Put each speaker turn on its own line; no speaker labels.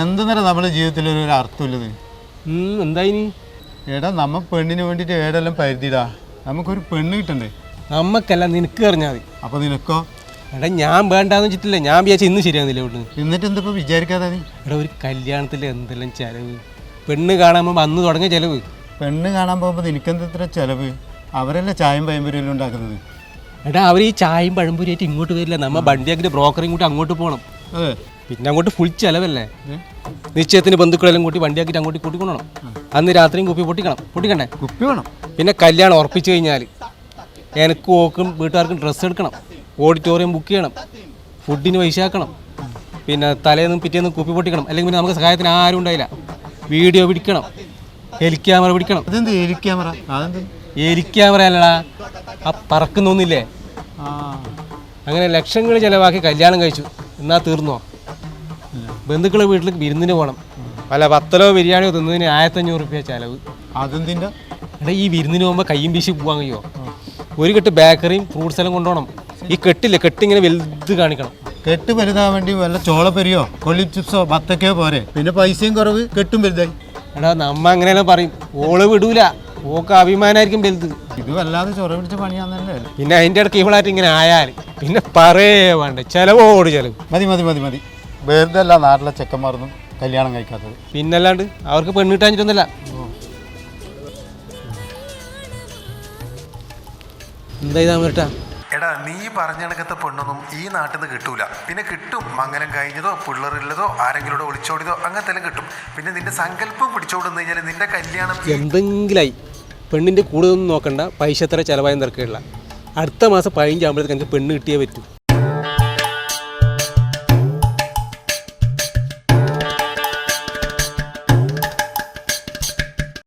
എന്തെന്നല്ല നമ്മുടെ ജീവിതത്തിൽ ഒരു അർത്ഥമില്ലത്.
എന്തായിനി?
എടാ നമ്മ പെണ്ണിന് വേണ്ടിയിട്ട് ഏടെല്ലാം പരിധിടാ. നമുക്കൊരു പെണ്ണ് കിട്ടണ്ടേ?
നമ്മക്കല്ല, നിനക്ക് അറിഞ്ഞാൽ മതി.
അപ്പോൾ നിനക്കോ?
എടാ ഞാൻ വേണ്ടാന്ന് വെച്ചിട്ടില്ല, ഞാൻ വിചാരിച്ച ഇന്ന് ശരിയാകുന്നില്ല ഇവിടെ.
എന്നിട്ട് എന്തിപ്പോൾ വിചാരിക്കാതെ നീ?
എടാ ഒരു കല്യാണത്തിൽ എന്തെല്ലാം ചിലവ്, പെണ്ണ് കാണാൻ പോകുമ്പോൾ അന്ന് തുടങ്ങിയ ചിലവ്.
പെണ്ണ് കാണാൻ പോകുമ്പോൾ നിനക്കെന്തത്ര ചിലവ്? അവരല്ലേ ചായയും പഴംപൊരിയെല്ലാം ഉണ്ടാക്കുന്നത്.
എടാ അവർ ഈ ചായയും പഴംപൊരിയായിട്ട് ഇങ്ങോട്ട് വരില്ല, നമ്മൾ വണ്ടിയാക്കിയിട്ട് ബ്രോക്കറിയും കൂട്ടി അങ്ങോട്ട് പോകണം.
അതെ,
പിന്നെ അങ്ങോട്ട് ഫുൾ ചിലവല്ലേ. നിശ്ചയത്തിന് ബന്ധുക്കളെല്ലാം കൂട്ടി വണ്ടിയാക്കിയിട്ട് അങ്ങോട്ട് കൂട്ടിക്കൊണ്ടണം. അന്ന് രാത്രിയും കുപ്പി പൊട്ടിക്കണ്ടേ?
കുപ്പി വേണം.
പിന്നെ കല്യാണം ഉറപ്പിച്ചു കഴിഞ്ഞാൽ എനിക്ക് ഓക്കും വീട്ടുകാർക്കും ഡ്രസ്സ് എടുക്കണം, ഓഡിറ്റോറിയം ബുക്ക് ചെയ്യണം, ഫുഡിന് പൈസ ആക്കണം, പിന്നെ തലേന്നും പിറ്റേന്നും കുപ്പി പൊട്ടിക്കണം. അല്ലെങ്കിൽ പിന്നെ നമുക്ക് സഹായത്തിന് ആരും ഉണ്ടായില്ല. വീഡിയോ പിടിക്കണം, ഹെലി ക്യാമറ പിടിക്കണം.
അതെന്ത് ഹെലി ക്യാമറ? അതെന്ത്
ഹെലി ക്യാമറ അല്ലടാ, ആ പറക്കുന്നൊന്നില്ലേ, അങ്ങനെ ലക്ഷങ്ങൾ ചിലവാക്കി കല്യാണം കഴിച്ചു. എന്നാൽ തീർന്നോ? ബന്ധുക്കളെ വീട്ടിലേക്ക് വിരുന്നിന് പോകണം, അല്ല പത്തലോ ബിരിയാണിയോ തിന്നതിന് 1500 രൂപ ചിലവ്.
അതെന്തിൻ്റെ?
എടാ ഈ വിരുന്നിന് പോകുമ്പോൾ കയ്യും വീശി പോകാൻ കഴിയുമോ? ഒരു കെട്ട് ബേക്കറിയും ഫ്രൂട്ട്സ് എല്ലാം കൊണ്ടുപോകണം. ഈ കെട്ടില്ലേ, കെട്ടിങ്ങനെ വലുത് കാണിക്കണം.
കെട്ട് വലുതാൻ വേണ്ടി വല്ല ചോളപ്പൊരിയോ കൊള്ളി ചിപ്സോ ബത്തക്കയോ പോരെ? പിന്നെ പൈസയും കുറവ്, കെട്ടും വലുതായി.
എടാ നമ്മ അങ്ങനെയെല്ലാം പറയും, ഓള് വിടൂല, ഓക്ക് അഭിമാനമായിരിക്കും വലുത്.
ഇത് വല്ലാതെ ചൊറ പിടിച്ച പണിയാന്നല്ലേ.
പിന്നെ അതിൻ്റെ ഇടയ്ക്ക് ഇവളായിട്ട് ഇങ്ങനെ ആയാൽ പിന്നെ പറയേ വേണ്ട, ചിലവോട് ചിലവ്.
മതി വെറുതെ അല്ല നാട്ടിലെ ചെക്കന്മാർന്നും കല്യാണം കഴിക്കാത്തത്.
പിന്നല്ലാണ്ട് അവർക്ക് പെണ്ണിട്ടാഞ്ഞിട്ടൊന്നുമല്ല. എന്താ ഇതാ മരട്ടാ?
എടാ നീ പറഞ്ഞണക്കത്തെ പെണ്ണൊന്നും ഈ നാട്ടിൽ നിന്ന് കിട്ടൂല. പിന്നെ കിട്ടും മംഗലം കഴിഞ്ഞതോ പിള്ളേറുള്ളതോ ആരെങ്കിലും ഒളിച്ചോടിയതോ അങ്ങനത്തെ കിട്ടും. പിന്നെ നിന്റെ സങ്കല്പം പിടിച്ചോടുന്നു കഴിഞ്ഞാൽ നിന്റെ കല്യാണം
എന്തെങ്കിലായി. പെണ്ണിൻ്റെ കൂടുതലൊന്നും നോക്കണ്ട, പൈസ എത്ര ചിലവായും തിരക്കില്ല. അടുത്ത മാസം 15 ആകുമ്പോഴത്തേക്ക് എനിക്ക് പെണ്ണ് കിട്ടിയേ പറ്റൂ.